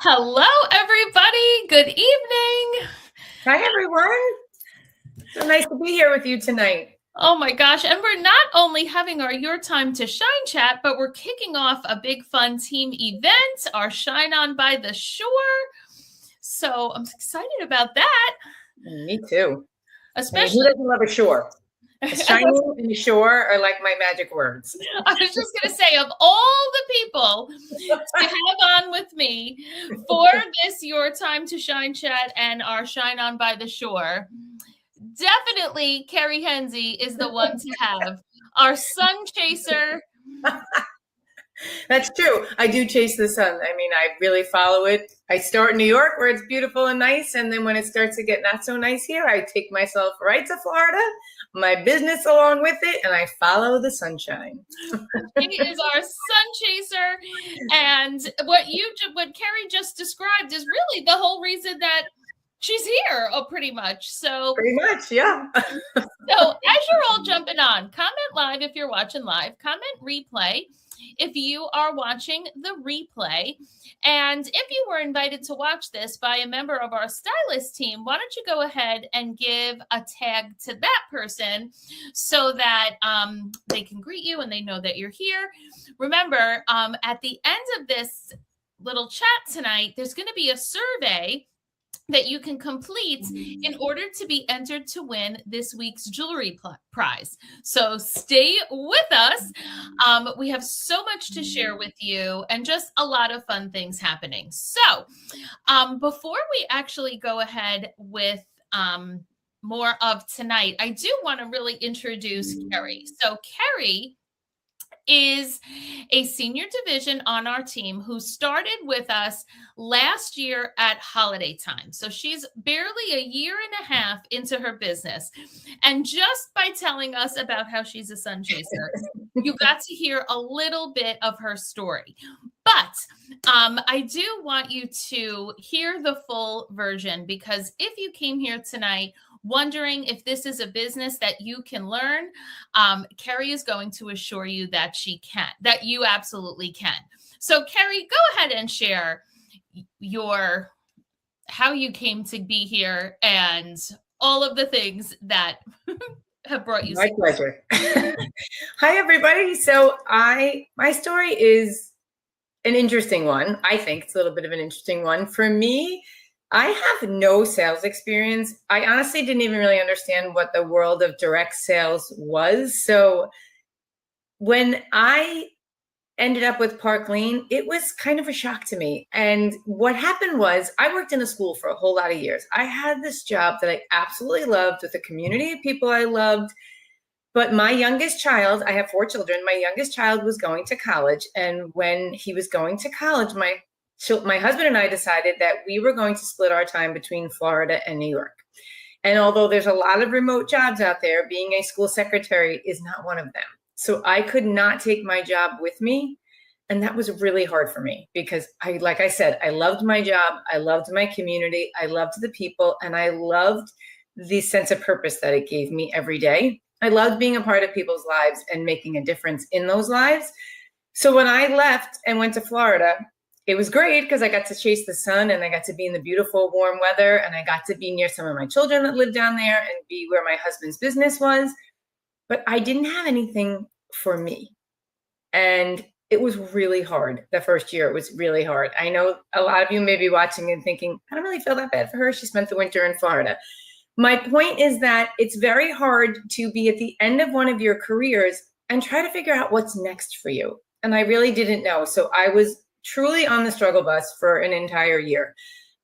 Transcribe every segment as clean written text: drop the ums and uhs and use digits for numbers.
Hello, everybody. Good evening. Hi, everyone. So nice to be here with you tonight. Oh my gosh. And we're not only having our Your Time to Shine chat, but we're kicking off a big fun team event, our Shine On by the Shore. So I'm excited about that. Me too. Especially, who doesn't love a shore? A shining and a shore are like my magic words. I was just going to say, of all the people to have on with me for this Your Time to Shine chat and our Shine On by the Shore, definitely Carrie Henze is the one to have. Our sun chaser. That's true. I do chase the sun. I mean, I really follow it. I start in New York where it's beautiful and nice. And then when it starts to get not so nice here, I take myself right to Florida, my business along with it, and I follow the sunshine. She is our sun chaser. And what Carrie just described is really the whole reason that she's here, pretty much. So pretty much, yeah. So as you're all jumping on, comment live if you're watching live, comment replay if you are watching the replay. And if you were invited to watch this by a member of our stylist team, why don't you go ahead and give a tag to that person so that they can greet you and they know that you're here. Remember, at the end of this little chat tonight, there's going to be a survey that you can complete in order to be entered to win this week's jewelry prize. So stay with us. We have so much to share with you and just a lot of fun things happening. So before we actually go ahead with more of tonight, I do want to really introduce Carrie. So Carrie is a senior division on our team who started with us last year at holiday time. So she's barely a year and a half into her business. And just by telling us about how she's a sun chaser, you got to hear a little bit of her story. But I do want you to hear the full version, because if you came here tonight wondering if this is a business that you can learn, Carrie is going to assure you that that you absolutely can. So Carrie, go ahead and share how you came to be here and all of the things that have brought you. My pleasure. Hi, everybody. So my story is an interesting one. I think it's a little bit of an interesting one. For me, I have no sales experience. I honestly didn't even really understand what the world of direct sales was. So when I ended up with Park Lane, it was kind of a shock to me. And what happened was I worked in a school for a whole lot of years. I had this job that I absolutely loved with a community of people I loved. But my youngest child, I have 4 children, my youngest child was going to college. And when he was going to college, my husband and I decided that we were going to split our time between Florida and New York. And although there's a lot of remote jobs out there, being a school secretary is not one of them. So I could not take my job with me. And that was really hard for me because like I said, I loved my job. I loved my community. I loved the people. And I loved the sense of purpose that it gave me every day. I loved being a part of people's lives and making a difference in those lives. So when I left and went to Florida, it was great because I got to chase the sun and I got to be in the beautiful warm weather and I got to be near some of my children that lived down there and be where my husband's business was. But I didn't have anything for me. And it was really hard. The first year, it was really hard. I know a lot of you may be watching and thinking, I don't really feel that bad for her. She spent the winter in Florida. My point is that it's very hard to be at the end of one of your careers and try to figure out what's next for you. And I really didn't know. So I was truly on the struggle bus for an entire year.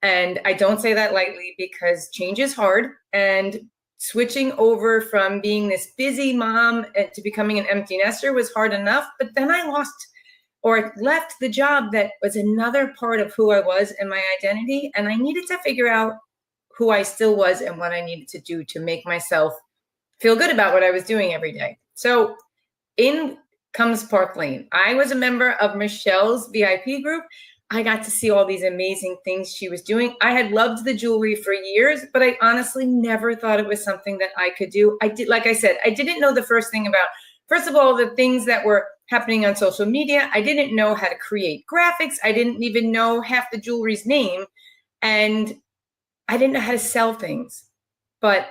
And I don't say that lightly because change is hard. And switching over from being this busy mom to becoming an empty nester was hard enough. But then I left the job that was another part of who I was and my identity. And I needed to figure out who I still was and what I needed to do to make myself feel good about what I was doing every day. So in comes Park Lane. I was a member of Michelle's VIP group. I got to see all these amazing things she was doing. I had loved the jewelry for years, but I honestly never thought it was something that I could do. Like I said, I didn't know the first thing about, first of all, the things that were happening on social media. I didn't know how to create graphics. I didn't even know half the jewelry's name. And I didn't know how to sell things. But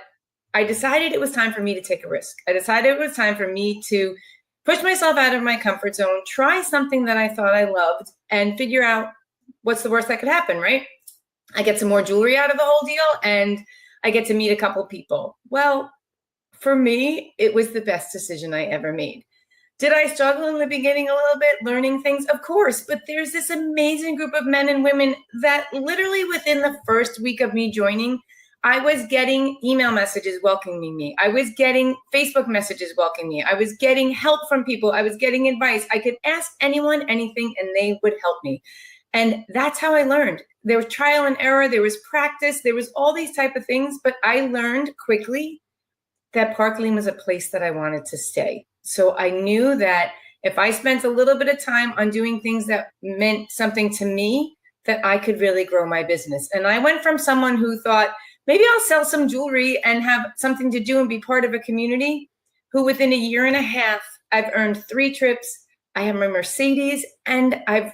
I decided it was time for me to take a risk. I decided it was time for me to push myself out of my comfort zone, try something that I thought I loved, and figure out what's the worst that could happen, right? I get some more jewelry out of the whole deal, and I get to meet a couple people. Well, for me, it was the best decision I ever made. Did I struggle in the beginning a little bit, learning things? Of course, but there's this amazing group of men and women that literally within the first week of me joining, I was getting email messages welcoming me. I was getting Facebook messages welcoming me. I was getting help from people. I was getting advice. I could ask anyone anything and they would help me. And that's how I learned. There was trial and error. There was practice. There was all these type of things. But I learned quickly that Park Lane was a place that I wanted to stay. So I knew that if I spent a little bit of time on doing things that meant something to me, that I could really grow my business. And I went from someone who thought, maybe I'll sell some jewelry and have something to do and be part of a community, who within a year and a half, I've earned 3 trips. I have my Mercedes, and I've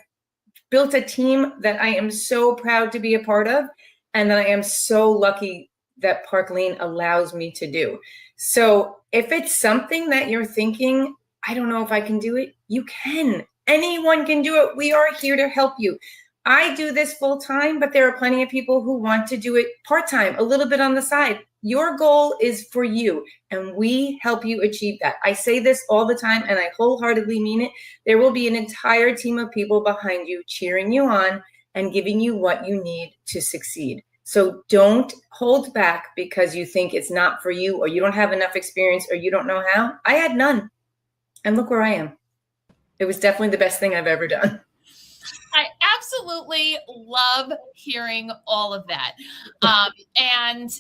built a team that I am so proud to be a part of, and that I am so lucky that Park Lane allows me to do. So if it's something that you're thinking, I don't know if I can do it, you can. Anyone can do it. We are here to help you. I do this full time, but there are plenty of people who want to do it part-time, a little bit on the side. Your goal is for you, and we help you achieve that. I say this all the time, and I wholeheartedly mean it. There will be an entire team of people behind you cheering you on and giving you what you need to succeed. So don't hold back because you think it's not for you, or you don't have enough experience, or you don't know how. I had none, and look where I am. It was definitely the best thing I've ever done. I absolutely love hearing all of that. And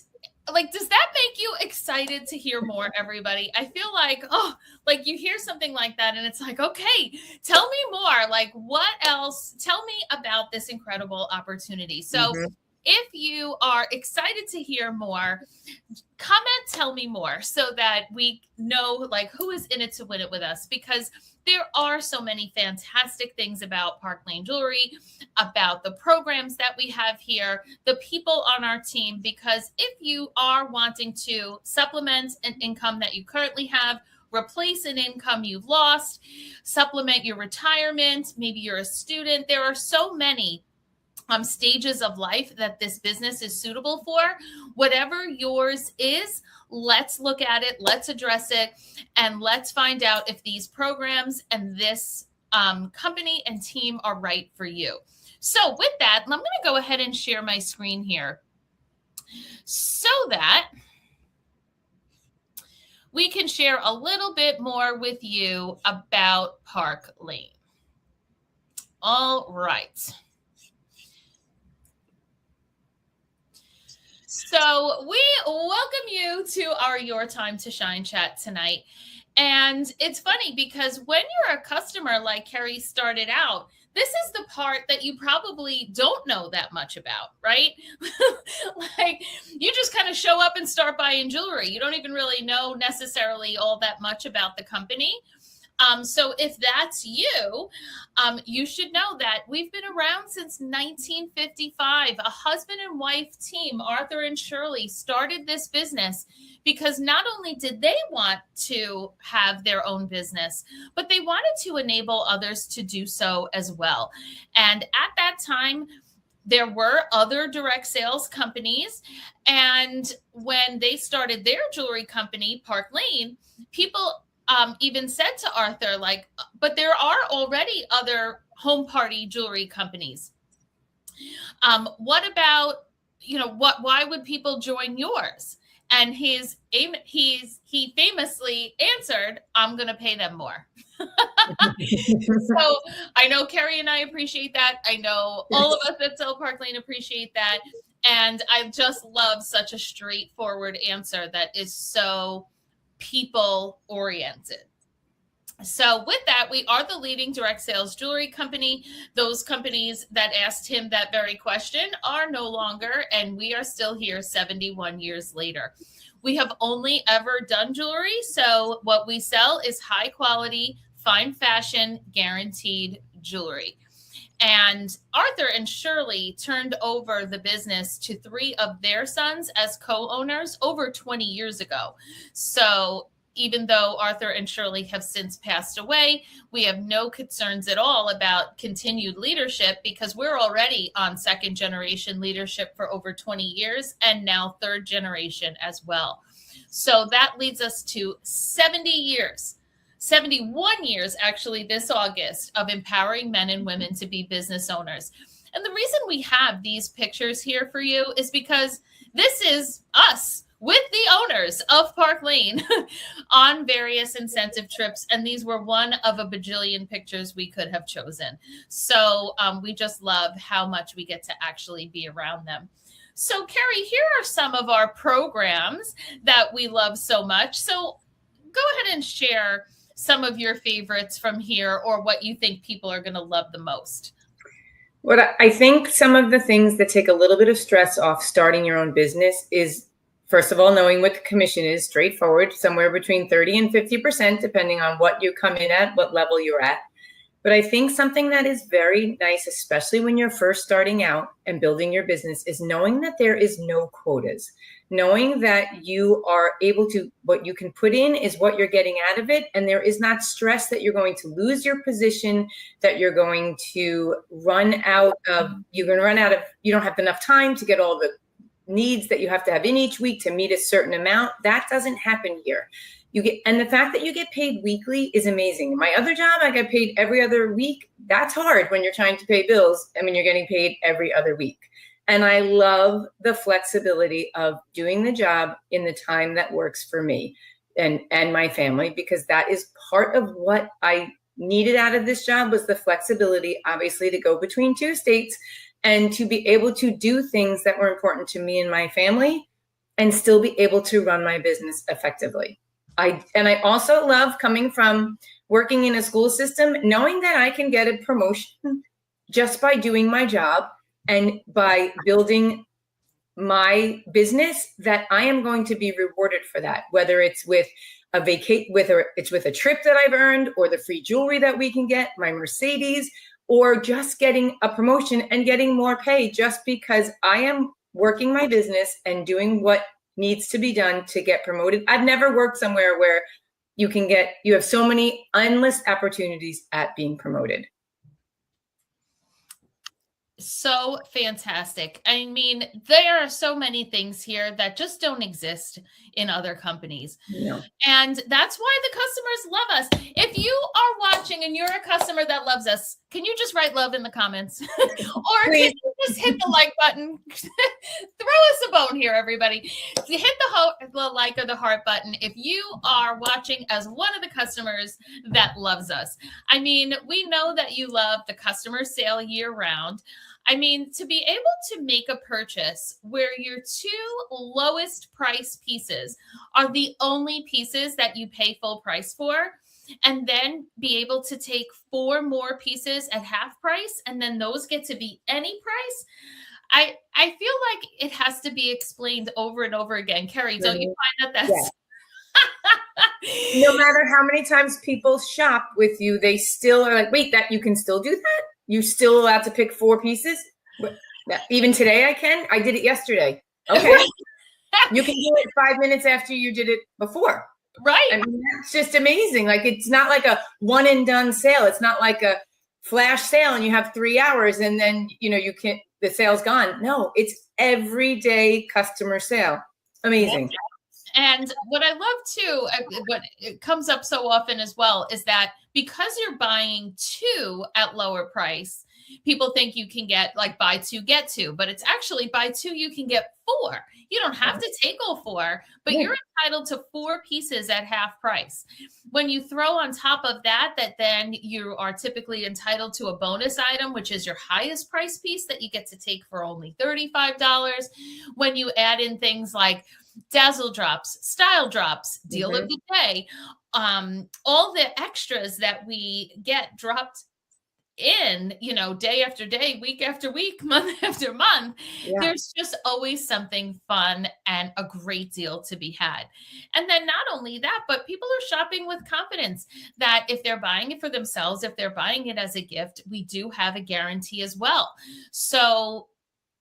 like, does that make you excited to hear more, everybody? I feel like, like you hear something like that and it's like, okay, tell me more. Like, what else? Tell me about this incredible opportunity. So if you are excited to hear more, comment, tell me more, so that we know like who is in it to win it with us, because there are so many fantastic things about Park Lane Jewelry, about the programs that we have here, the people on our team, because if you are wanting to supplement an income that you currently have, replace an income you've lost, supplement your retirement, maybe you're a student, there are so many stages of life that this business is suitable for. Whatever yours is, let's look at it, let's address it, and let's find out if these programs and this company and team are right for you. So with that, I'm going to go ahead and share my screen here so that we can share a little bit more with you about Park Lane. All right. So we welcome you to our Your Time to Shine chat tonight. And it's funny because when you're a customer like Carrie started out, this is the part that you probably don't know that much about, right? Like you just kind of show up and start buying jewelry. You don't even really know necessarily all that much about the company. So if that's you, you should know that we've been around since 1955. A husband and wife team, Arthur and Shirley, started this business because not only did they want to have their own business, but they wanted to enable others to do so as well. And at that time, there were other direct sales companies. And when they started their jewelry company, Park Lane, people even said to Arthur, like, but there are already other home party jewelry companies. What about, why would people join yours? And he famously answered, I'm going to pay them more. So I know Carrie and I appreciate that. I know all of us at Sell Park Lane appreciate that. And I just love such a straightforward answer that is so people oriented. So with that, we are the leading direct sales jewelry company. Those companies that asked him that very question are no longer, and we are still here 71 years later. We have only ever done jewelry. So what we sell is high quality, fine fashion guaranteed jewelry. And Arthur and Shirley turned over the business to 3 of their sons as co-owners over 20 years ago. So even though Arthur and Shirley have since passed away, we have no concerns at all about continued leadership because we're already on second generation leadership for over 20 years and now third generation as well. So that leads us to 70 years. 71 years, actually, this August, of empowering men and women to be business owners. And the reason we have these pictures here for you is because this is us with the owners of Park Lane on various incentive trips. And these were one of a bajillion pictures we could have chosen. So we just love how much we get to actually be around them. So Carrie, here are some of our programs that we love so much. So go ahead and share some of your favorites from here or what you think people are going to love the most. What I think some of the things that take a little bit of stress off starting your own business is, first of all, knowing what the commission is, straightforward, somewhere between 30 and 50%, depending on what you come in at, what level you're at. But I think something that is very nice, especially when you're first starting out and building your business, is knowing that there is no quotas. Knowing that you are able to, what you can put in is what you're getting out of it. And there is not stress that you're going to lose your position, that you're going to run out of, you don't have enough time to get all the needs that you have to have in each week to meet a certain amount. That doesn't happen here. And the fact that you get paid weekly is amazing. My other job, I get paid every other week. That's hard when you're trying to pay bills. I mean, you're getting paid every other week. And I love the flexibility of doing the job in the time that works for me and my family, because that is part of what I needed out of this job, was the flexibility, obviously, to go between 2 states and to be able to do things that were important to me and my family and still be able to run my business effectively. I also love, coming from working in a school system, knowing that I can get a promotion just by doing my job and by building my business, that I am going to be rewarded for that, whether it's with it's with a trip that I've earned, or the free jewelry that we can get, my Mercedes, or just getting a promotion and getting more pay just because I am working my business and doing what needs to be done to get promoted. I've never worked somewhere where you have so many endless opportunities at being promoted. So fantastic. I mean, there are so many things here that just don't exist in other companies. No. And that's why the customers love us. If you are watching and you're a customer that loves us, can you just write love in the comments? Or can you just hit the like button? Throw us a bone here, everybody. Hit the like or the heart button if you are watching as one of the customers that loves us. I mean, we know that you love the customer sale year round. I mean, to be able to make a purchase where your 2 lowest price pieces are the only pieces that you pay full price for, and then be able to take 4 more pieces at half price, and then those get to be any price. I feel like it has to be explained over and over again. Carrie, don't you find that that's... Yeah. No matter how many times people shop with you, they still are like, wait, that you can still do that? You still allowed to pick 4 pieces? Even today I can? I did it yesterday. Okay. You can do it 5 minutes after you did it before. Right. I mean, that's just amazing. Like, it's not like a one and done sale. It's not like a flash sale and you have 3 hours and then, the sale's gone. No, it's everyday customer sale. Amazing. And what I love too, what it comes up so often as well, is that because you're buying 2 at lower price, people think you can get like buy 2, get 2, but it's actually buy 2, you can get 4. You don't have to take all 4, but you're entitled to 4 pieces at half price. When you throw on top of that then you are typically entitled to a bonus item, which is your highest price piece that you get to take for only $35. When you add in things like Dazzle Drops, Style Drops, Deal of the Day, all the extras that we get dropped in, day after day, week after week, month after month, there's just always something fun and a great deal to be had. And then not only that, but people are shopping with confidence that if they're buying it for themselves, if they're buying it as a gift, we do have a guarantee as well. So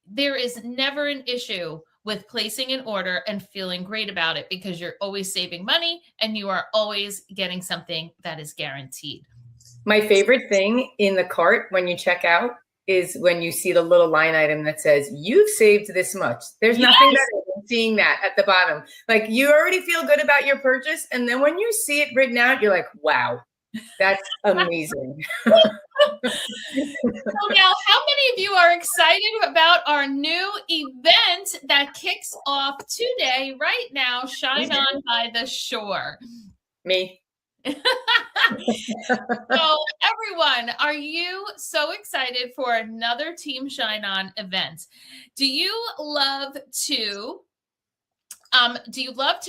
there is never an issue with placing an order and feeling great about it, because you're always saving money and you are always getting something that is guaranteed. My favorite thing in the cart when you check out is when you see the little line item that says, you've saved this much. There's nothing better than seeing that at the bottom. Like, you already feel good about your purchase. And then when you see it written out, you're like, wow, that's amazing. So now, how many of you are excited about our new event that kicks off today, right now, Shine On by the Shore? Me. So everyone, are you so excited for another Team Shine On event? Do you love to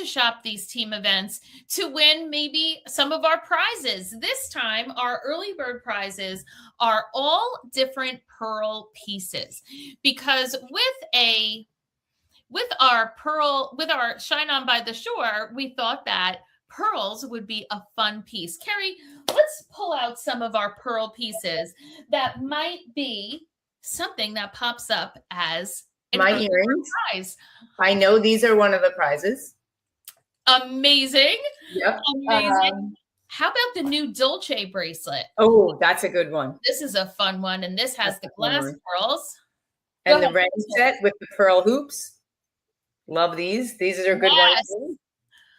shop these team events to win maybe some of our prizes? This time, our early bird prizes are all different pearl pieces, because with our Shine On by the Shore, we thought that pearls would be a fun piece. Carrie, let's pull out some of our pearl pieces that might be something that pops up as my earrings. Prize. I know these are one of the prizes. Amazing. Yep. Amazing. How about the new Dolce bracelet? Oh, that's a good one. This is a fun one, and this has the glass pearls. And the ring set with the pearl hoops. Love these. These are good ones.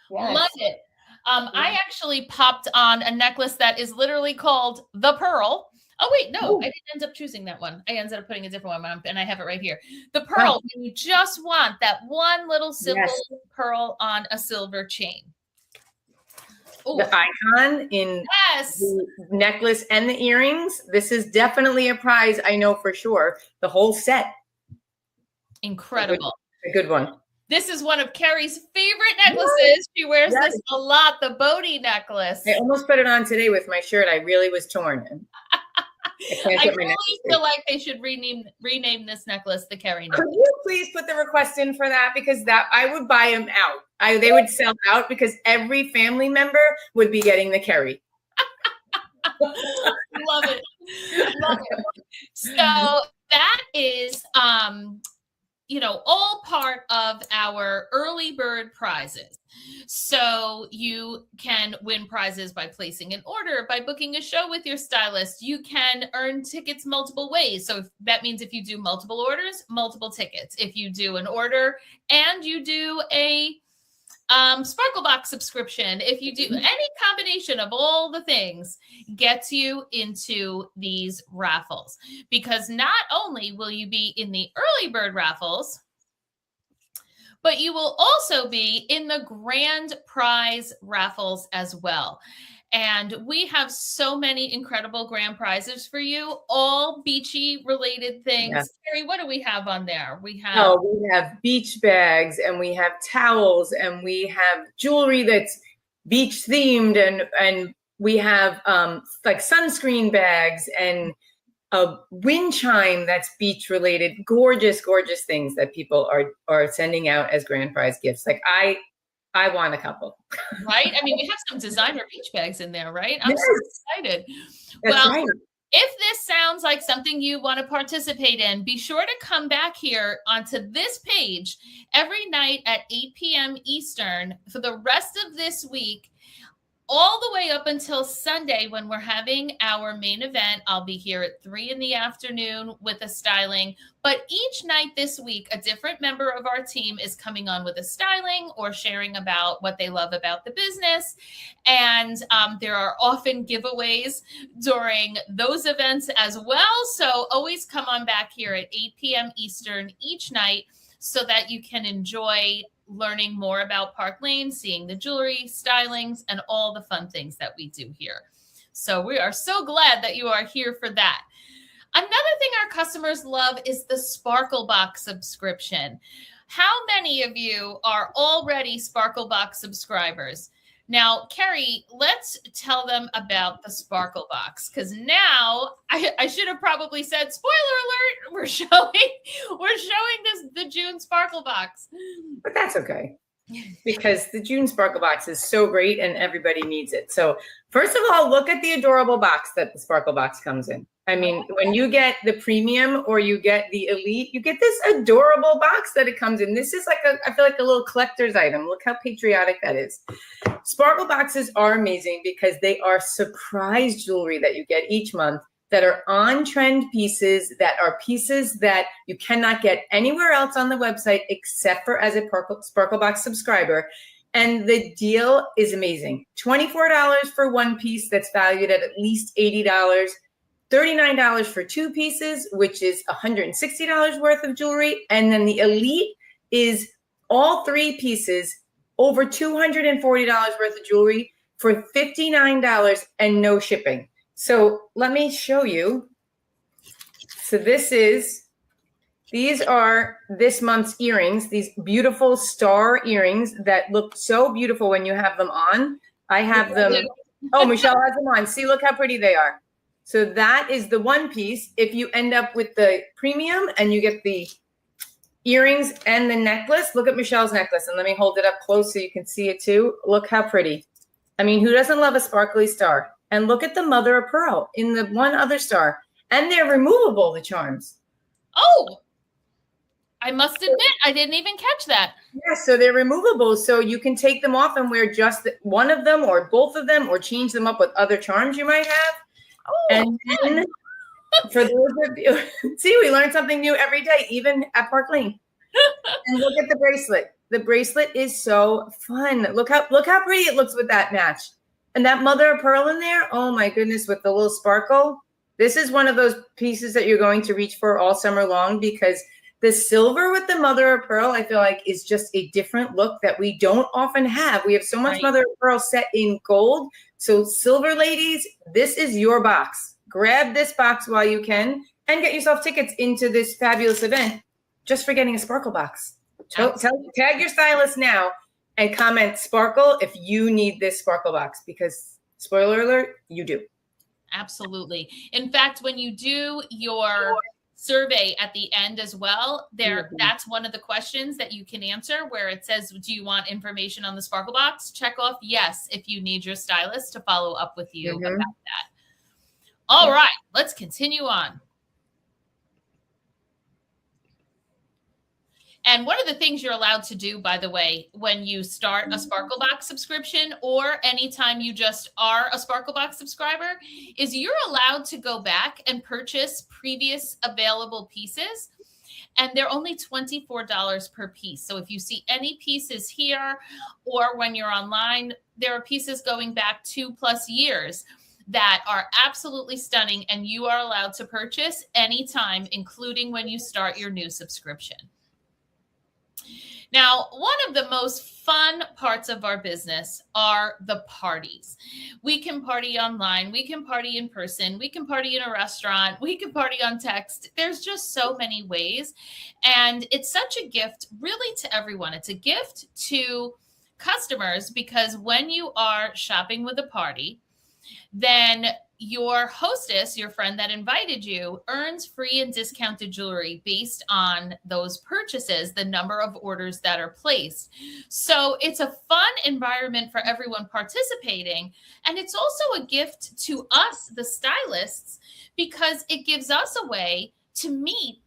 Yes. Love it. I actually popped on a necklace that is literally called the Pearl. Oh, wait, no, I didn't end up choosing that one. I ended up putting a different one on, and I have it right here. The Pearl, when you just want that one little simple pearl on a silver chain. Ooh. The icon in the necklace and the earrings. This is definitely a prize, I know for sure. The whole set. Incredible. A good one. This is one of Carrie's favorite necklaces. She wears this a lot, the Bodhi necklace. I almost put it on today with my shirt. I really was torn. I really feel like they should rename this necklace the Carrie necklace. Could you please put the request in for that? Because I would buy them out. They would sell out, because every family member would be getting the Carrie. Love it. Love it. So that is all part of our early bird prizes. So you can win prizes by placing an order, by booking a show with your stylist. You can earn tickets multiple ways. So that means if you do multiple orders, multiple tickets. If you do an order and you do a Sparklebox subscription, if you do any combination of all the things, gets you into these raffles, because not only will you be in the early bird raffles, but you will also be in the grand prize raffles as well. And we have so many incredible grand prizes for you, all beachy related things. Yes. Carrie, what do we have on there? We have beach bags, and we have towels, and we have jewelry that's beach themed, and we have like sunscreen bags and a wind chime that's beach related. Gorgeous, gorgeous things that people are sending out as grand prize gifts. Like I want a couple. Right? I mean, we have some designer beach bags in there, right? I'm so excited. That's right. If this sounds like something you want to participate in, be sure to come back here onto this page every night at 8 p.m. Eastern for the rest of this week, all the way up until Sunday when we're having our main event. I'll be here at 3 p.m. with a styling. But each night this week, a different member of our team is coming on with a styling or sharing about what they love about the business. And there are often giveaways during those events as well. So always come on back here at 8 p.m. Eastern each night so that you can enjoy learning more about Park Lane, seeing the jewelry, stylings, and all the fun things that we do here. So we are so glad that you are here for that. Another thing our customers love is the Sparklebox subscription. How many of you are already Sparklebox subscribers? Now, Carrie, let's tell them about the Sparkle Box, because now I should have probably said, spoiler alert, we're showing the June Sparkle Box. But that's okay, because the June Sparkle Box is so great and everybody needs it. So first of all, look at the adorable box that the Sparkle Box comes in. I mean, when you get the premium or you get the elite, you get this adorable box that it comes in. This is like I feel like a little collector's item. Look how patriotic that is. Sparkle boxes are amazing because they are surprise jewelry that you get each month that are on trend pieces, that are pieces that you cannot get anywhere else on the website except for as a Sparkle Box subscriber. And the deal is amazing. $24 for one piece that's valued at least $80. $39 for two pieces, which is $160 worth of jewelry. And then the elite is all three pieces, over $240 worth of jewelry for $59 and no shipping. So let me show you. So these are this month's earrings, these beautiful star earrings that look so beautiful when you have them on. I have them. Oh, Michelle has them on. See, look how pretty they are. So that is the one piece. If you end up with the premium and you get the earrings and the necklace, look at Michelle's necklace. And let me hold it up close so you can see it too. Look how pretty. I mean, who doesn't love a sparkly star? And look at the mother of pearl in the one other star. And they're removable, the charms. Oh, I must admit, I didn't even catch that. Yeah, so they're removable. So you can take them off and wear just one of them or both of them or change them up with other charms you might have. Oh, and then for those of you, see, we learn something new every day, even at Park Lane. And look at the bracelet. The bracelet is so fun. Look how pretty it looks with that match. And that mother of pearl in there, oh my goodness, with the little sparkle. This is one of those pieces that you're going to reach for all summer long, because the silver with the mother of pearl, I feel like, is just a different look that we don't often have. We have so much mother of pearl set in gold. So silver ladies, this is your box. Grab this box while you can and get yourself tickets into this fabulous event just for getting a Sparkle Box. Tag your stylist now and comment Sparkle if you need this Sparkle Box, because spoiler alert, you do. Absolutely. In fact, when you do your survey at the end as well, that's one of the questions that you can answer, where it says, do you want information on the Sparkle Box? Check off yes if you need your stylist to follow up with you about that. All right, let's continue on. And one of the things you're allowed to do, by the way, when you start a Sparkle Box subscription, or anytime you just are a Sparkle Box subscriber, is you're allowed to go back and purchase previous available pieces. And they're only $24 per piece. So if you see any pieces here, or when you're online, there are pieces going back 2+ years that are absolutely stunning, and you are allowed to purchase anytime, including when you start your new subscription. Now, one of the most fun parts of our business are the parties. We can party online, we can party in person, we can party in a restaurant, we can party on text. There's just so many ways. And it's such a gift really to everyone. It's a gift to customers, because when you are shopping with a party, then your hostess, your friend that invited you, earns free and discounted jewelry based on those purchases, the number of orders that are placed. So it's a fun environment for everyone participating. And it's also a gift to us, the stylists, because it gives us a way to meet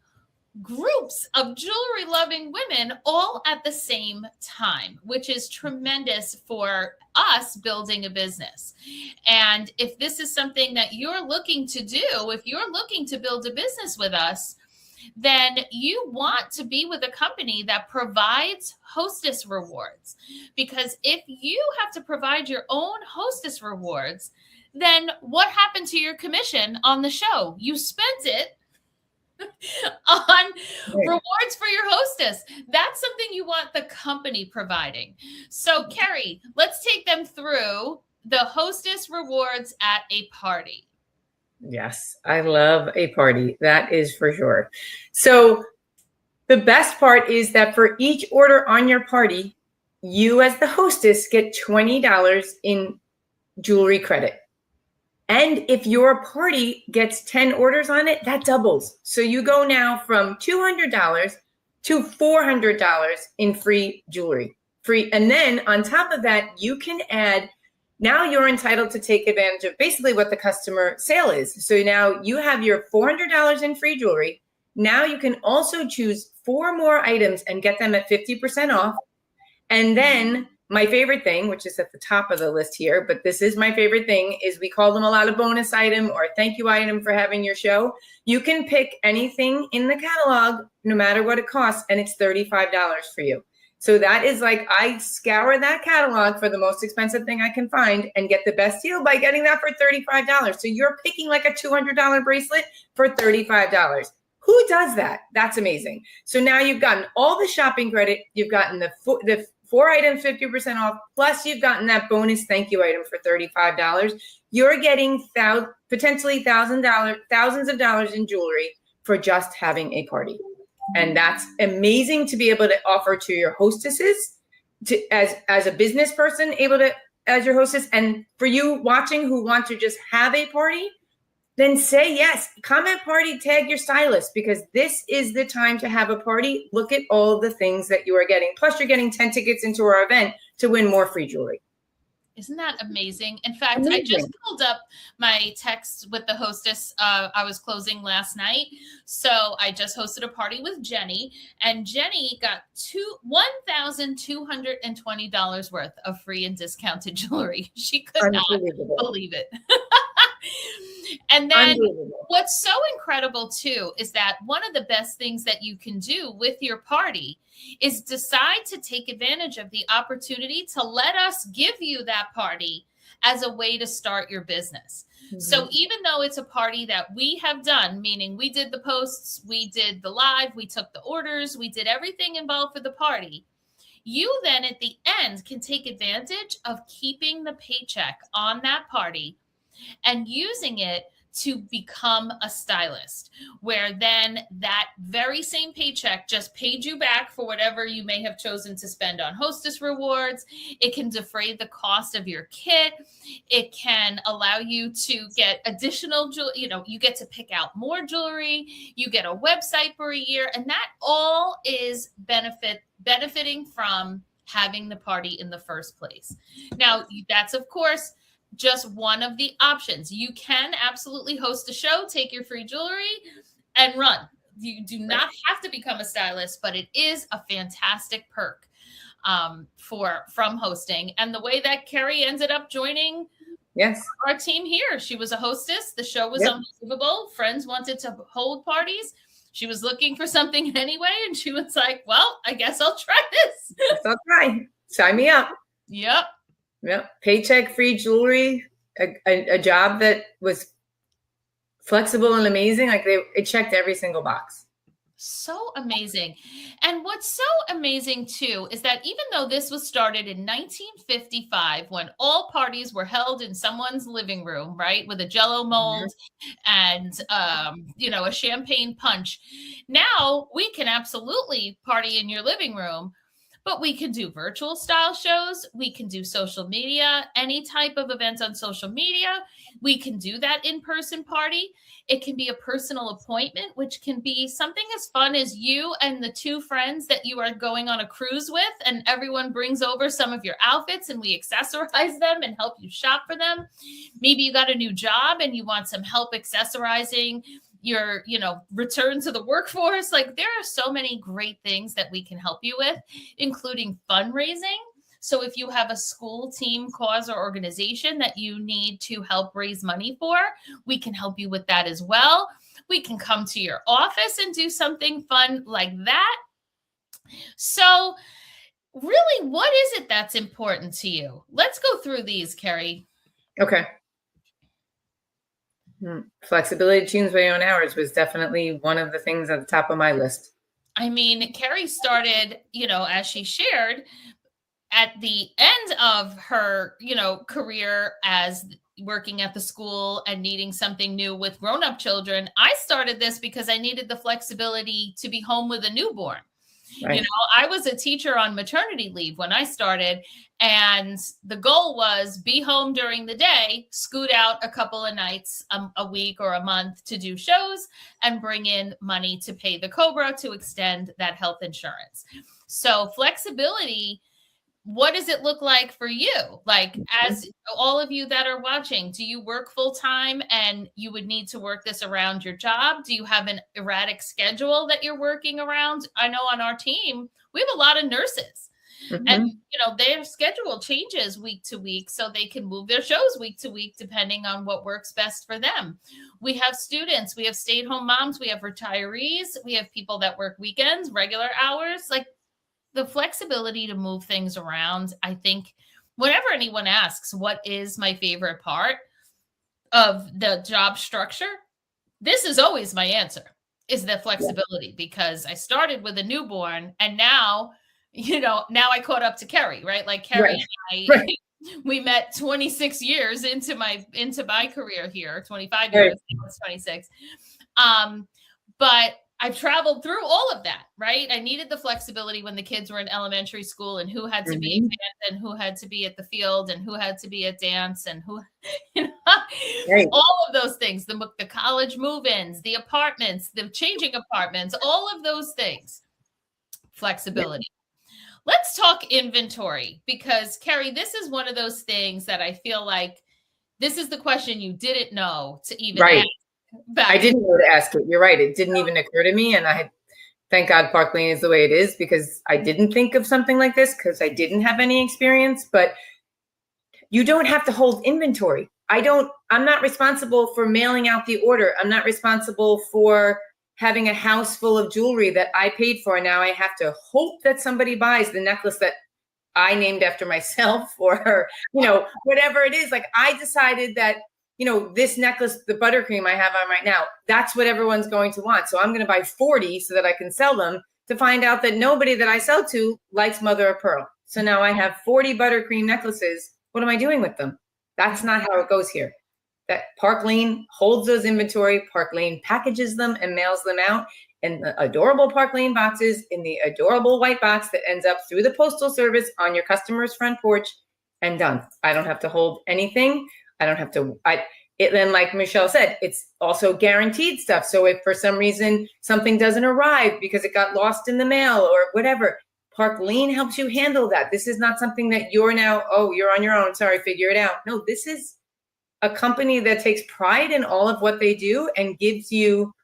groups of jewelry loving women all at the same time, which is tremendous for us building a business. And if this is something that you're looking to do, if you're looking to build a business with us, then you want to be with a company that provides hostess rewards. Because if you have to provide your own hostess rewards, then what happened to your commission on the show? You spent it on rewards for your hostess. That's something you want the company providing. So, Carrie, let's take them through the hostess rewards at a party. Yes, I love a party. That is for sure. So the best part is that for each order on your party, you as the hostess get $20 in jewelry credit. And if your party gets 10 orders on it, that doubles. So you go now from $200 to $400 in free jewelry. Free. And then on top of that, you can add, now you're entitled to take advantage of basically what the customer sale is. So now you have your $400 in free jewelry. Now you can also choose 4 more items and get them at 50% off. And then my favorite thing, which is at the top of the list here, but this is my favorite thing, is we call them a lot of bonus item or thank you item for having your show. You can pick anything in the catalog, no matter what it costs, and it's $35 for you. So that is like, I scour that catalog for the most expensive thing I can find and get the best deal by getting that for $35. So you're picking like a $200 bracelet for $35. Who does that? That's amazing. So now you've gotten all the shopping credit, you've gotten the 4 items 50% off, plus you've gotten that bonus thank you item for $35. You're getting potentially thousands of dollars in jewelry for just having a party. And that's amazing to be able to offer to your hostesses, as a business person, able to, as your hostess. And for you watching who want to just have a party, then say yes. Comment party, tag your stylist, because this is the time to have a party. Look at all the things that you are getting. Plus, you're getting 10 tickets into our event to win more free jewelry. Isn't that amazing? In fact, I just pulled up my text with the hostess. I was closing last night. So I just hosted a party with Jenny, and Jenny got $1,220 worth of free and discounted jewelry. She could not believe it. And then what's so incredible too is that one of the best things that you can do with your party is decide to take advantage of the opportunity to let us give you that party as a way to start your business. Mm-hmm. So even though it's a party that we have done, meaning we did the posts, we did the live, we took the orders, we did everything involved for the party, you then at the end can take advantage of keeping the paycheck on that party and using it to become a stylist, where then that very same paycheck just paid you back for whatever you may have chosen to spend on hostess rewards. It can defray the cost of your kit. It can allow you to get additional jewelry. You get to pick out more jewelry. You get a website for a year, and that all is benefiting from having the party in the first place. Now, that's of course just one of the options. You can absolutely host a show, take your free jewelry, and run. You do not have to become a stylist, but it is a fantastic perk from hosting. And the way that Carrie ended up joining our team here, she was a hostess. The show was unbelievable. Friends wanted to hold parties. She was looking for something anyway, and she was like, well, I guess I'll try this. I'll try. Sign me up. Yep. Paycheck, free jewelry, a job that was flexible and amazing. Like it checked every single box. So amazing. And what's so amazing too is that even though this was started in 1955, when all parties were held in someone's living room, right, with a Jell-O mold and a champagne punch, now we can absolutely party in your living room. But we can do virtual style shows. We can do social media, any type of events on social media. We can do that in-person party. It can be a personal appointment, which can be something as fun as you and the 2 friends that you are going on a cruise with, and everyone brings over some of your outfits and we accessorize them and help you shop for them. Maybe you got a new job and you want some help accessorizing your, return to the workforce. Like, there are so many great things that we can help you with, including fundraising. So if you have a school, team, cause, or organization that you need to help raise money for, we can help you with that as well. We can come to your office and do something fun like that. So really, what is it that's important to you? Let's go through these, Carrie. Okay. Flexibility to choose my own hours was definitely one of the things at the top of my list. I mean, Carrie started, as she shared, at the end of her, career as working at the school and needing something new with grown-up children. I started this because I needed the flexibility to be home with a newborn. Right. You know, I was a teacher on maternity leave when I started, and the goal was be home during the day, scoot out a couple of nights a week or a month to do shows and bring in money to pay the COBRA to extend that health insurance. So flexibility, what does it look like for you? Like, as all of you that are watching, do you work full time and you would need to work this around your job? Do you have an erratic schedule that you're working around? I know on our team, we have a lot of nurses. And, you know, their schedule changes week to week, so they can move their shows week to week, depending on what works best for them. We have students, we have stay-at-home moms, we have retirees, we have people that work weekends, regular hours. Like, the flexibility to move things around, I think whenever anyone asks, what is my favorite part of the job structure? This is always my answer, is the flexibility, because I started with a newborn and now, you know, now I caught up to Kerry, right? Like Kerry and I, we met 26 years into my career here, 25 years, it's 26. But I've traveled through all of that, right? I needed the flexibility when the kids were in elementary school, and who had to be at and who had to be at the field and who had to be at dance and who, you know, all of those things, the college move-ins, the apartments, the changing apartments, all of those things, flexibility. Let's talk inventory, because Kerry, this is one of those things that I feel like this is the question you didn't know to even ask. I didn't know to ask it. You're right. It didn't even occur to me. And thank God Park Lane is the way it is, because I didn't think of something like this because I didn't have any experience. But you don't have to hold inventory. I'm not responsible for mailing out the order. I'm not responsible for having a house full of jewelry that I paid for. Now I have to hope that somebody buys the necklace that I named after myself, or, you know, whatever it is. Like, I decided that, you know, this necklace, the buttercream I have on right now, that's what everyone's going to want. So I'm going to buy 40 so that I can sell them, to find out that nobody that I sell to likes mother of pearl. So now I have 40 buttercream necklaces. What am I doing with them? That's not how it goes here. That Park Lane holds those inventory. Park Lane packages them and mails them out in the adorable Park Lane boxes, in the adorable white box that ends up through the postal service on your customer's front porch, and done. I don't have to hold anything. I don't have to, then like Michelle said, it's also guaranteed stuff. So if for some reason something doesn't arrive because it got lost in the mail or whatever, Park Lane helps you handle that. This is not something that you're now, oh, you're on your own, sorry, figure it out. No, this is a company that takes pride in all of what they do and gives you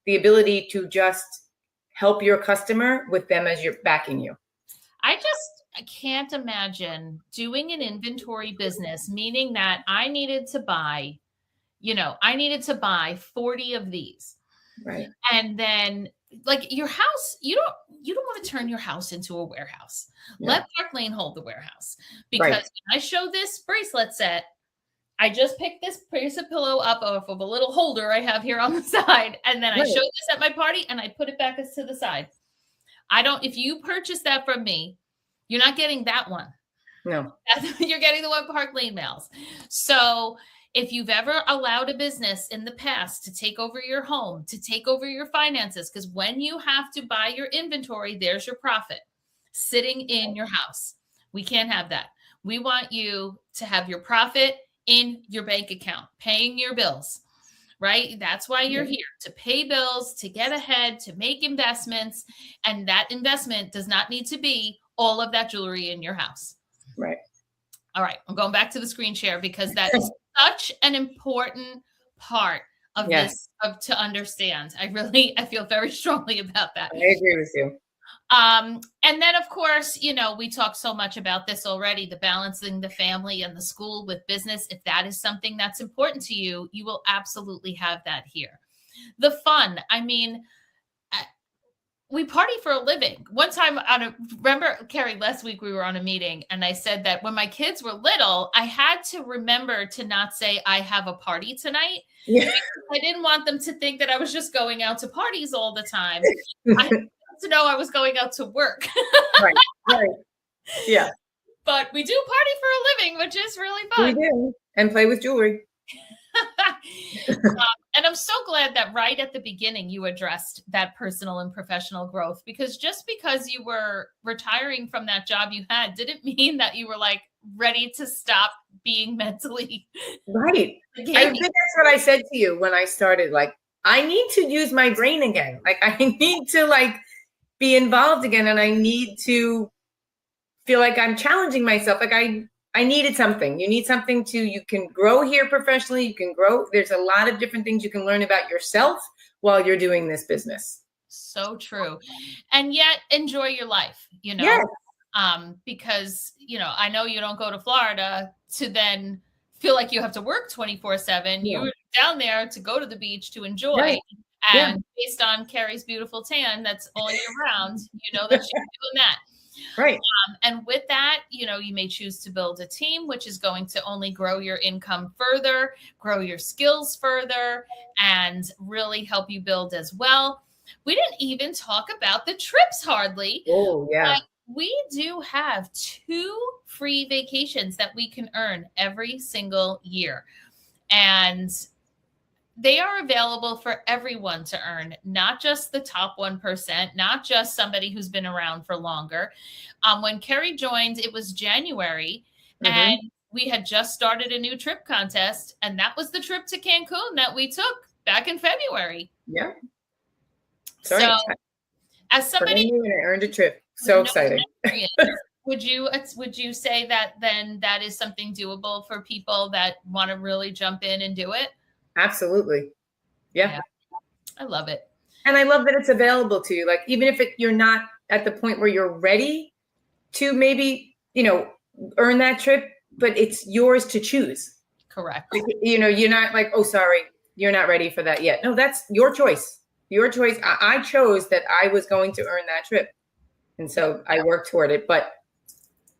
the ability to just help your customer with them as you're backing you. I can't imagine doing an inventory business, meaning that I needed to buy 40 of these. Right. And then, like, your house, you don't want to turn your house into a warehouse. Yeah. Let Park Lane hold the warehouse. Because when I show this bracelet set, I just picked this piece of pillow up off of a little holder I have here on the side. And then I showed this at my party and I put it back to the side. If you purchase that from me, you're not getting that one. No. You're getting the one Park Lane mails. So if you've ever allowed a business in the past to take over your home, to take over your finances, because when you have to buy your inventory, there's your profit sitting in your house. We can't have that. We want you to have your profit in your bank account, paying your bills, right? That's why you're here, to pay bills, to get ahead, to make investments. And that investment does not need to be all of that jewelry in your house. Right. All right. I'm going back to the screen share, because that is such an important part of this, to understand. I feel very strongly about that. I agree with you. And then, of course, you know, we talked so much about this already, the balancing the family and the school with business. If that is something that's important to you, you will absolutely have that here. The fun. I mean, we party for a living. One time, remember, Kerry, last week we were on a meeting and I said that when my kids were little, I had to remember to not say I have a party tonight. Yeah. I didn't want them to think that I was just going out to parties all the time. I had to know I was going out to work. Right. Yeah. But we do party for a living, which is really fun. We do. And play with jewelry. And I'm so glad that right at the beginning you addressed that personal and professional growth, because just because you were retiring from that job you had didn't mean that you were like ready to stop being mentally right. I think that's what I said to you when I started. Like, I need to use my brain again. Like, I need to like be involved again, and I need to feel like I'm challenging myself. Like I needed something. You need something you can grow here professionally. You can grow. There's a lot of different things you can learn about yourself while you're doing this business. So true. And yet enjoy your life, Yes. Because, I know you don't go to Florida to then feel like you have to work 24/7. Yeah. You're down there to go to the beach to enjoy. Right. And based on Carrie's beautiful tan, that's all year round, that she's doing that. Right. And with that, you may choose to build a team, which is going to only grow your income further, grow your skills further, and really help you build as well. We didn't even talk about the trips hardly. Oh, yeah. We do have 2 free vacations that we can earn every single year. And they are available for everyone to earn, not just the top 1%, not just somebody who's been around for longer. When Carrie joined, it was January, and we had just started a new trip contest, and that was the trip to Cancun that we took back in February. Yeah. Sorry. So, as somebody who earned a trip, so exciting. Would you say that then that is something doable for people that want to really jump in and do it? Absolutely. Yeah. I love it. And I love that it's available to you. Like, even if you're not at the point where you're ready to maybe, earn that trip, but it's yours to choose. Correct. Like, you're not like, oh, sorry, you're not ready for that yet. No, that's your choice. Your choice. I chose that I was going to earn that trip. And so I worked toward it, but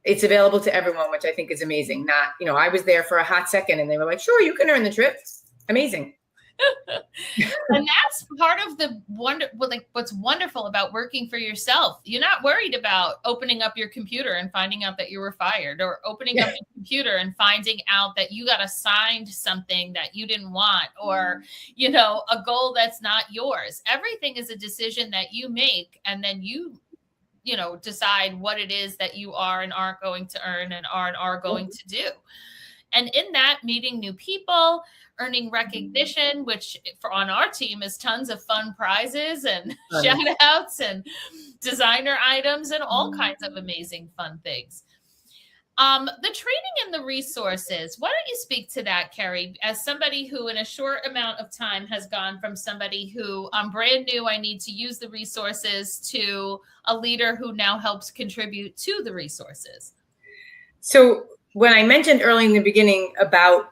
it's available to everyone, which I think is amazing. Not, I was there for a hot second and they were like, sure, you can earn the trip. Amazing. And that's part of the what's wonderful about working for yourself. You're not worried about opening up your computer and finding out that you were fired, or opening up your computer and finding out that you got assigned something that you didn't want, or, a goal that's not yours. Everything is a decision that you make, and then you decide what it is that you are and aren't going to earn and are going to do. And in that, meeting new people, earning recognition, which on our team is tons of fun prizes and shout outs and designer items and all kinds of amazing fun things. The training and the resources, why don't you speak to that, Carrie, as somebody who in a short amount of time has gone from somebody who I'm brand new, I need to use the resources, to a leader who now helps contribute to the resources. So when I mentioned early in the beginning about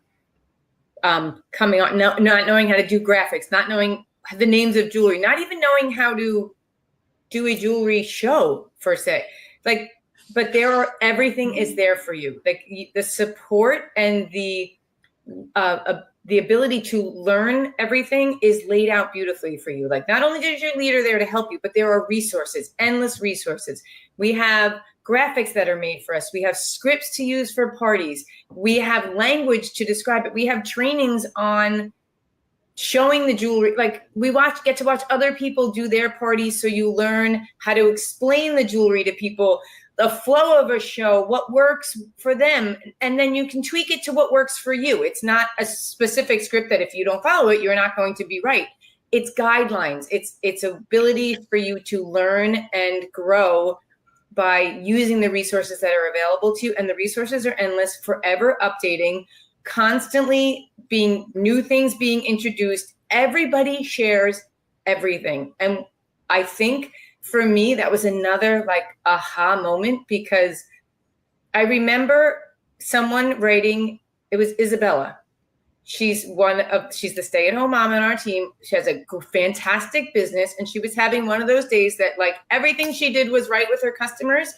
coming on, not knowing how to do graphics, not knowing the names of jewelry, not even knowing how to do a jewelry show per se, but everything is there for you. Like, the support and the ability to learn everything is laid out beautifully for you. Like, not only is your leader there to help you, but there are resources, endless resources. We have graphics that are made for us. We have scripts to use for parties. We have language to describe it. We have trainings on showing the jewelry. Like, we get to watch other people do their parties, so you learn how to explain the jewelry to people, the flow of a show, what works for them, and then you can tweak it to what works for you. It's not a specific script that if you don't follow it, you're not going to be right. It's guidelines. It's ability for you to learn and grow by using the resources that are available to you. And the resources are endless, forever updating, constantly being new things being introduced. Everybody shares everything. And I think for me, that was another aha moment, because I remember someone writing, it was Isabella. She's the stay-at-home mom on our team. She has a fantastic business, and she was having one of those days that everything she did was right with her customers.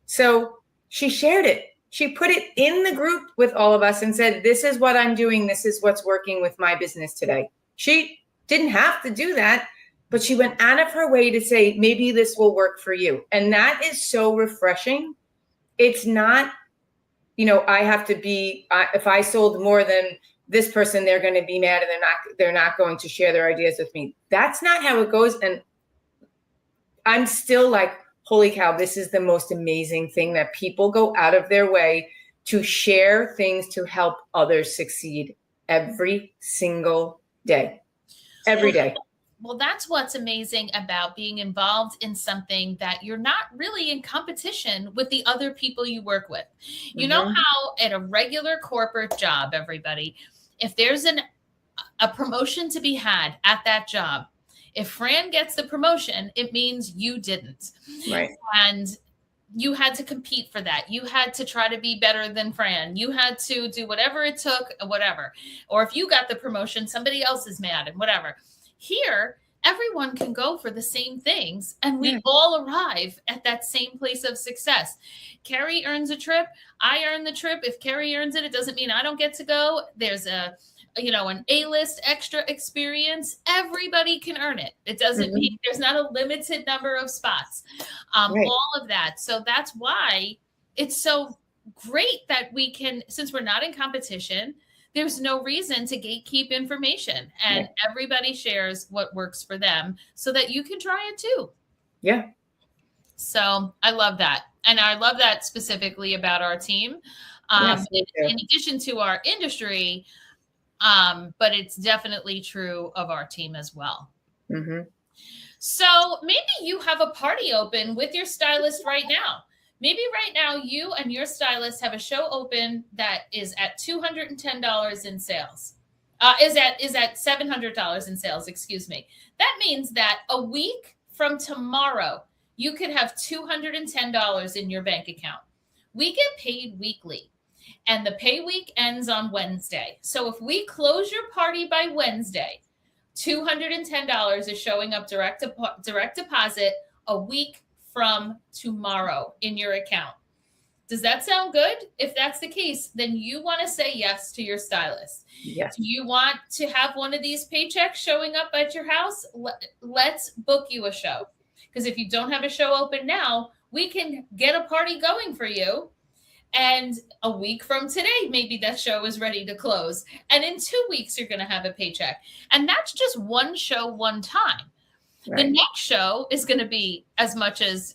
So she shared it. She put it in the group with all of us and said, this is what I'm doing. This is what's working with my business today. She didn't have to do that, but she went out of her way to say, maybe this will work for you. And that is so refreshing. It's not, I have to be, if I sold more than this person, they're going to be mad and they're not going to share their ideas with me. That's not how it goes. And I'm still like, holy cow, this is the most amazing thing that people go out of their way to share things to help others succeed every single day, every day. Well, that's what's amazing about being involved in something that you're not really in competition with the other people you work with. You know how at a regular corporate job, everybody, if there's a promotion to be had at that job, if Fran gets the promotion, it means you didn't. Right. And you had to compete for that. You had to try to be better than Fran. You had to do whatever it took, whatever. Or if you got the promotion, somebody else is mad and whatever. Here, everyone can go for the same things, and we all arrive at that same place of success. Carrie earns a trip. I earn the trip. If Carrie earns it, it doesn't mean I don't get to go. There's an A-list extra experience. Everybody can earn it. It doesn't mean there's not a limited number of spots. All of that. So that's why it's so great that we can, since we're not in competition, there's no reason to gatekeep information, and everybody shares what works for them so that you can try it too. Yeah. So I love that. And I love that specifically about our team. In addition to our industry, but it's definitely true of our team as well. So maybe you have a party open with your stylist right now. Maybe right now you and your stylist have a show open that is at $210 in sales. Is at $700 in sales, excuse me. That means that a week from tomorrow, you could have $210 in your bank account. We get paid weekly, and the pay week ends on Wednesday. So if we close your party by Wednesday, $210 is showing up direct deposit a week from tomorrow in your account. Does that sound good? If that's the case, then you want to say yes to your stylist. Yes. Do you want to have one of these paychecks showing up at your house? Let's book you a show. Because if you don't have a show open now, we can get a party going for you. And a week from today, maybe that show is ready to close. And in 2 weeks, you're going to have a paycheck. And that's just one show, one time. Right. The next show is going to be as much as,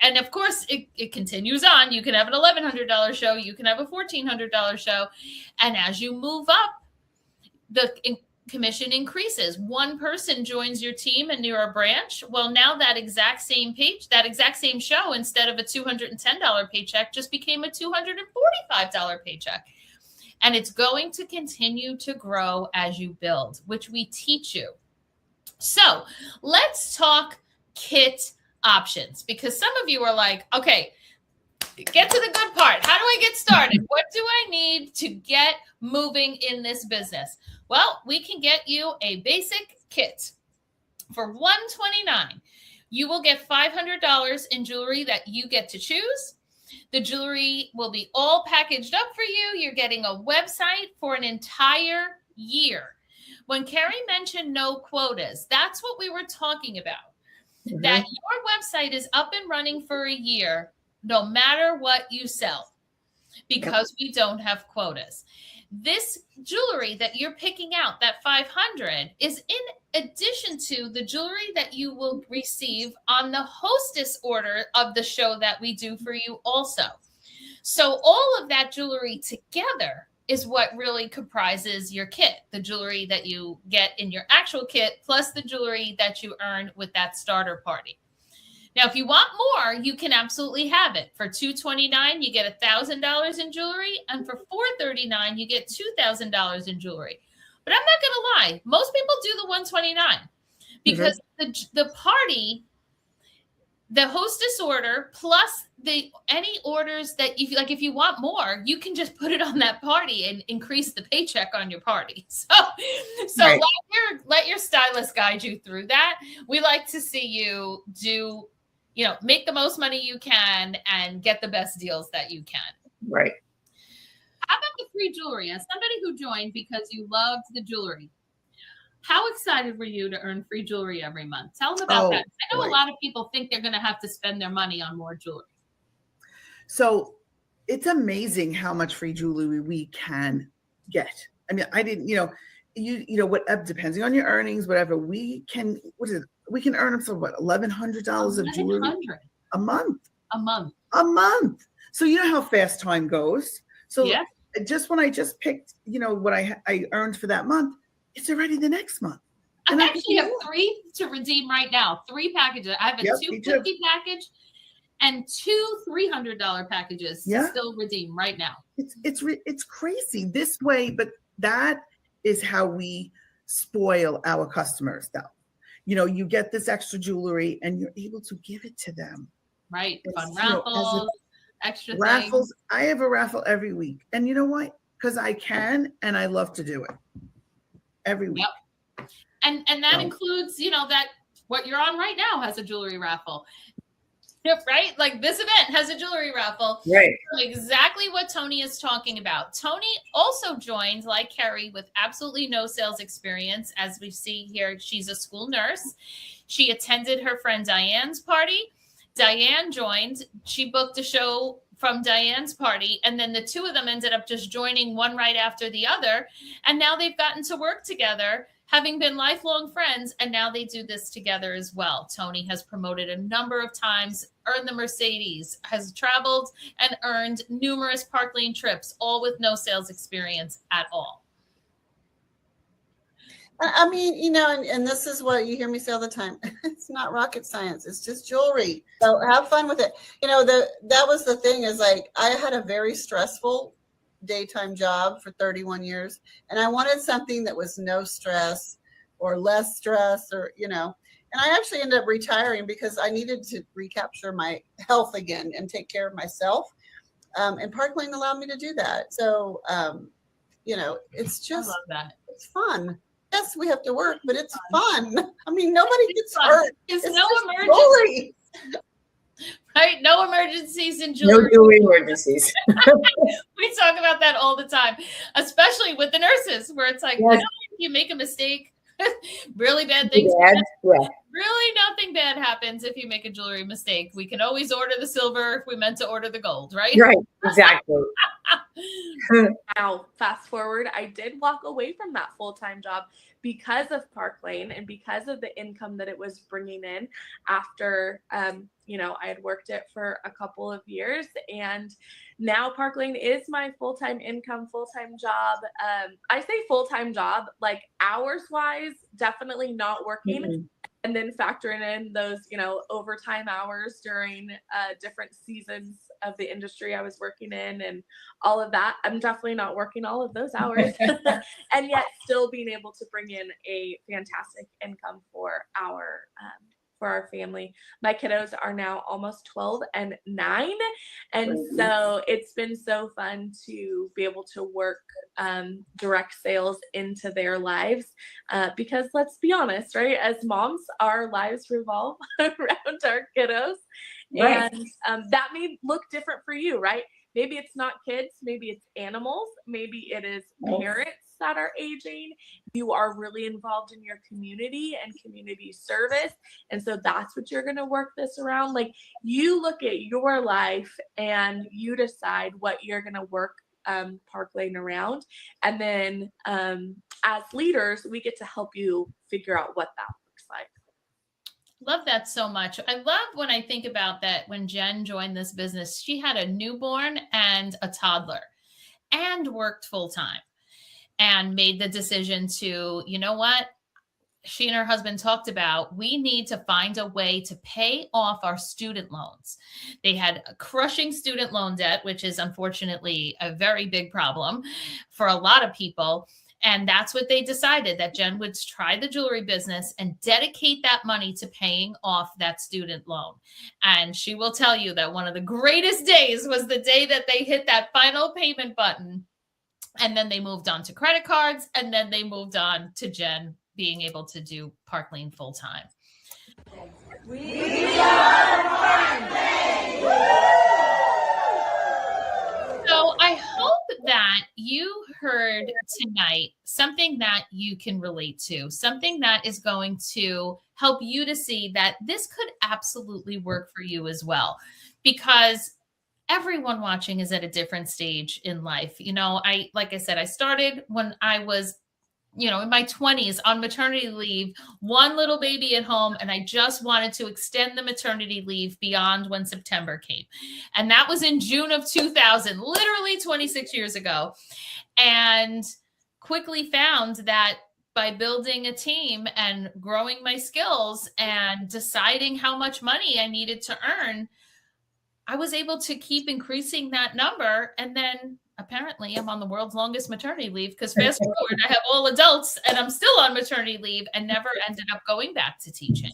and of course it continues on. You can have an $1,100 show. You can have a $1,400 show. And as you move up, the commission increases. One person joins your team and you're a branch. Well, now that exact same show, instead of a $210 paycheck, just became a $245 paycheck. And it's going to continue to grow as you build, which we teach you. So let's talk kit options, because some of you are like, okay, get to the good part. How do I get started? What do I need to get moving in this business? Well, we can get you a basic kit for $129. You will get $500 in jewelry that you get to choose. The jewelry will be all packaged up for you. You're getting a website for an entire year. When Carrie mentioned no quotas, that's what we were talking about. That your website is up and running for a year, no matter what you sell, because we don't have quotas. This jewelry that you're picking out, that $500, is in addition to the jewelry that you will receive on the hostess order of the show that we do for you also. So all of that jewelry together is what really comprises your kit, the jewelry that you get in your actual kit, plus the jewelry that you earn with that starter party. Now, if you want more, you can absolutely have it. For $229, you get $1,000 in jewelry, and for $439, you get $2,000 in jewelry. But I'm not going to lie, most people do the $129 because the party, the hostess order, plus any orders that if you want more, you can just put it on that party and increase the paycheck on your party. So right. let your stylist guide you through that. We like to see you do, make the most money you can and get the best deals that you can. Right. How about the free jewelry? As somebody who joined because you loved the jewelry, how excited were you to earn free jewelry every month? Tell them about that. I know a lot of people think they're going to have to spend their money on more jewelry. So it's amazing how much free jewelry we can get. I mean, I didn't, you know what, depending on your earnings, whatever, we can earn up to what, $1,100 of jewelry a month. A month. So you know how fast time goes. So yeah. Just when I just picked, what I earned for that month, it's already the next month. And I actually have 3 to redeem right now. 3 packages. I have a $250 package and 2 $300 packages to still redeem right now. It's crazy this way, but that is how we spoil our customers, though. You get this extra jewelry and you're able to give it to them. Right. Fun raffles, extra raffles. Things. I have a raffle every week. And you know what? Because I can and I love to do it every week. Yep. And that includes, that what you're on right now has a jewelry raffle. Yep, right? Like this event has a jewelry raffle. Right. Exactly what Tony is talking about. Tony also joined, like Carrie, with absolutely no sales experience. As we see here, she's a school nurse. She attended her friend Diane's party. Diane joined. She booked a show from Diane's party, and then the 2 of them ended up just joining one right after the other. And now they've gotten to work together, having been lifelong friends, and now they do this together as well. Tony has promoted a number of times, earned the Mercedes, has traveled and earned numerous Park Lane trips, all with no sales experience at all. I mean, and this is what you hear me say all the time. It's not rocket science. It's just jewelry. So have fun with it. That was the thing, is like, I had a very stressful daytime job for 31 years. And I wanted something that was no stress or less stress and I actually ended up retiring because I needed to recapture my health again and take care of myself. And Park Lane allowed me to do that. So, it's just, I love that. It's fun. Yes, we have to work, but it's fun. I mean, nobody gets hurt. It's no emergency. Right? No emergencies in jewelry. No jewelry emergencies. We talk about that all the time, especially with the nurses, where it's like, if you make a mistake, really bad things. Really nothing bad happens if you make a jewelry mistake. We can always order the silver if we meant to order the gold, right? Right, exactly. Now, fast forward, I did walk away from that full-time job because of Park Lane and because of the income that it was bringing in after, I had worked it for a couple of years, and now Park Lane is my full-time income, full-time job. I say full-time job, like hours-wise, definitely not working. Mm-hmm. And then factoring in those, overtime hours during different seasons of the industry I was working in and all of that. I'm definitely not working all of those hours and yet still being able to bring in a fantastic income for our family. My kiddos are now almost 12 and 9. And so it's been so fun to be able to work direct sales into their lives because let's be honest, right? As moms, our lives revolve around our kiddos. Right. And that may look different for you, right? Maybe it's not kids, maybe it's animals, maybe it is parents that are aging. You are really involved in your community and community service. And so that's what you're going to work this around. Like, you look at your life and you decide what you're going to work Park Lane around. And then as leaders, we get to help you figure out what that looks like. Love that so much. I love when I think about that. When Jen joined this business, she had a newborn and a toddler and worked full time and made the decision to, you know what? She and her husband talked about, we need to find a way to pay off our student loans. They had a crushing student loan debt, which is unfortunately a very big problem for a lot of people. And that's what they decided, that Jen would try the jewelry business and dedicate that money to paying off that student loan. And she will tell you that one of the greatest days was the day that they hit that final payment button. And then they moved on to credit cards. And then they moved on to Jen being able to do Park Lane full time. We are Park Lane! So I hope that you heard tonight something that you can relate to, something that is going to help you to see that this could absolutely work for you as well. Because everyone watching is at a different stage in life. Like I said, I started when I was, in my 20s on maternity leave, one little baby at home, and I just wanted to extend the maternity leave beyond when September came. And that was in June of 2000, literally 26 years ago. And quickly found that by building a team and growing my skills and deciding how much money I needed to earn, I was able to keep increasing that number. And then apparently I'm on the world's longest maternity leave, because fast forward, I have all adults and I'm still on maternity leave and never ended up going back to teaching.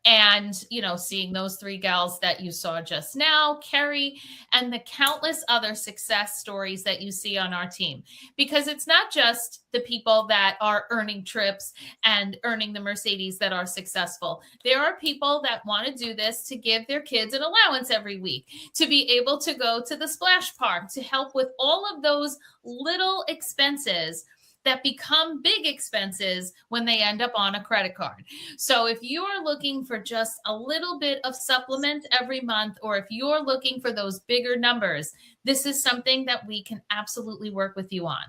And, seeing those three gals that you saw just now, Carrie, and the countless other success stories that you see on our team, because it's not just the people that are earning trips and earning the Mercedes that are successful. There are people that want to do this to give their kids an allowance every week, to be able to go to the splash park, to help with all of those little expenses that become big expenses when they end up on a credit card. So if you're looking for just a little bit of supplement every month, or if you're looking for those bigger numbers, this is something that we can absolutely work with you on.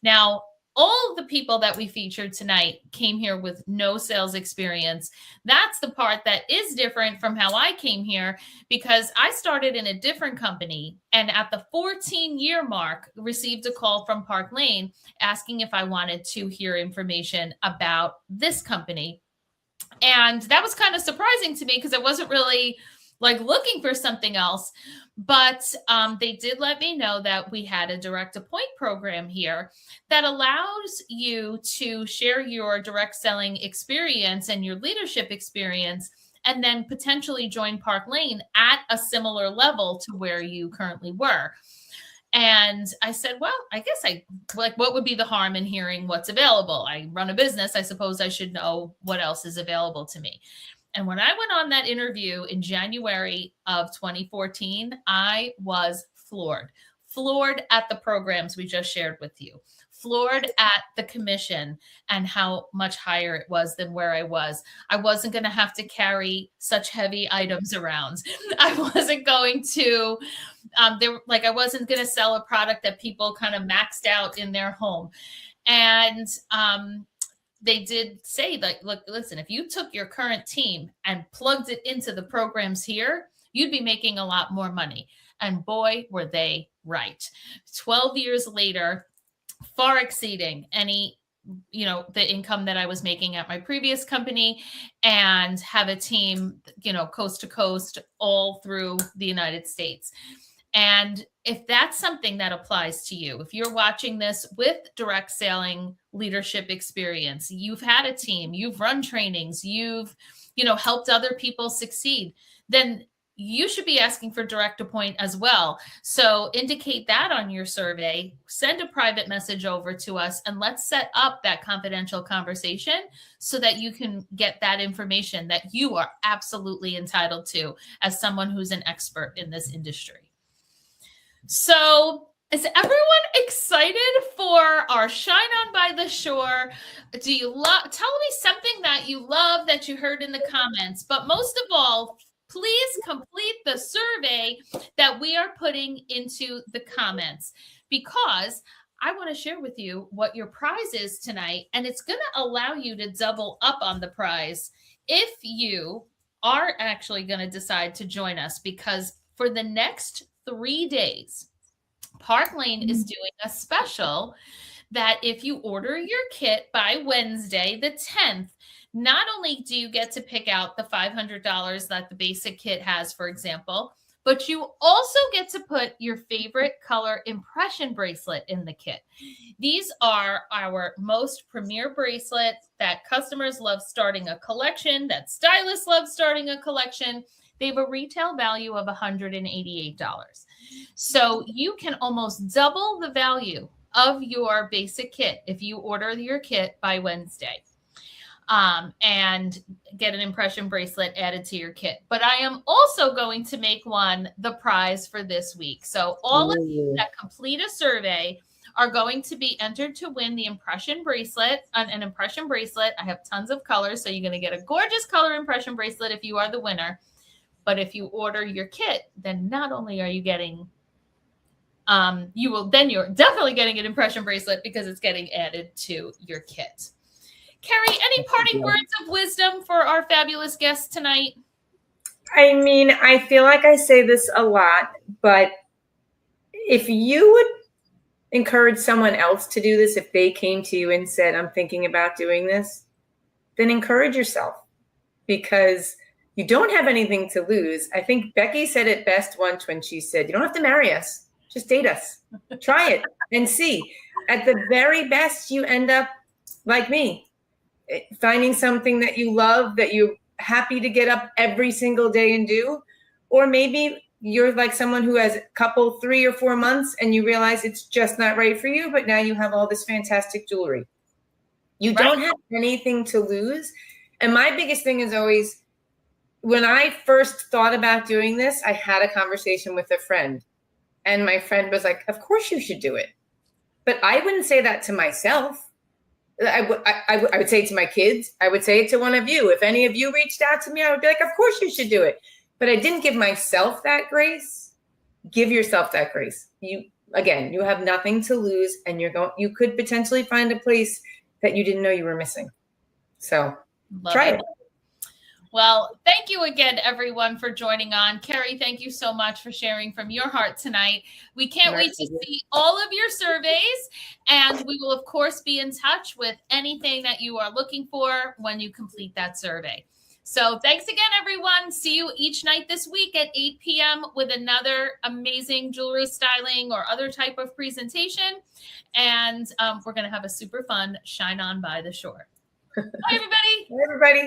Now, all of the people that we featured tonight came here with no sales experience. That's the part that is different from how I came here, because I started in a different company, and at the 14-year mark, received a call from Park Lane asking if I wanted to hear information about this company. And that was kind of surprising to me, because I wasn't really looking for something else. But they did let me know that we had a direct appoint program here that allows you to share your direct selling experience and your leadership experience, and then potentially join Park Lane at a similar level to where you currently were. And I said, well, I guess what would be the harm in hearing what's available? I run a business. I suppose I should know what else is available to me. And when I went on that interview in January of 2014, I was floored at the programs we just shared with you, floored at the commission and how much higher it was than where I was. I wasn't going to have to carry such heavy items around. I wasn't going to, I wasn't going to sell a product that people kind of maxed out in their home. And, they did say, look, listen, if you took your current team and plugged it into the programs here, you'd be making a lot more money. And boy, were they right. 12 years later, far exceeding any, the income that I was making at my previous company, and have a team, coast to coast all through the United States. And if that's something that applies to you, if you're watching this with direct selling leadership experience, you've had a team, you've run trainings, you've, helped other people succeed, then you should be asking for direct appoint as well. So indicate that on your survey, send a private message over to us, and let's set up that confidential conversation so that you can get that information that you are absolutely entitled to as someone who's an expert in this industry. So is everyone excited for our Shine On by the Shore? Do you tell me something that you love that you heard in the comments, but most of all, please complete the survey that we are putting into the comments, because I want to share with you what your prize is tonight, and it's going to allow you to double up on the prize if you are actually going to decide to join us, because for the next 3 days, Park Lane is doing a special that if you order your kit by Wednesday, the 10th, not only do you get to pick out the $500 that the basic kit has, for example, but you also get to put your favorite color impression bracelet in the kit. These are our most premier bracelets that customers love starting a collection, that stylists love starting a collection. They have a retail value of $188. So you can almost double the value of your basic kit if you order your kit by Wednesday, and get an impression bracelet added to your kit. But I am also going to make one the prize for this week. So all of you that complete a survey are going to be entered to win the impression bracelet, an impression bracelet. I have tons of colors, so you're going to get a gorgeous color impression bracelet if you are the winner. But if you order your kit, then not only are you getting, you're definitely getting an impression bracelet because it's getting added to your kit. Carrie, any parting words of wisdom for our fabulous guests tonight? I mean, I feel like I say this a lot, but if you would encourage someone else to do this, if they came to you and said, I'm thinking about doing this, then encourage yourself, because you don't have anything to lose. I think Becky said it best once when she said, you don't have to marry us, just date us. Try it and see. At the very best, you end up like me, finding something that you love, that you're happy to get up every single day and do. Or maybe you're like someone who has a couple, 3 or 4 months, and you realize it's just not right for you, but now you have all this fantastic jewelry. You don't have anything to lose. And my biggest thing is always, when I first thought about doing this, I had a conversation with a friend, and my friend was like, of course you should do it. But I wouldn't say that to myself. I would say it to my kids. I would say it to one of you. If any of you reached out to me, I would be like, of course you should do it. But I didn't give myself that grace. Give yourself that grace. You have nothing to lose, and you could potentially find a place that you didn't know you were missing. So try it. Well, thank you again, everyone, for joining on. Carrie, thank you so much for sharing from your heart tonight. We can't wait to see all of your surveys, and we will, of course, be in touch with anything that you are looking for when you complete that survey. So thanks again, everyone. See you each night this week at 8 p.m. with another amazing jewelry styling or other type of presentation. And we're going to have a super fun Shine On by the Shore. Bye, everybody. Bye, everybody.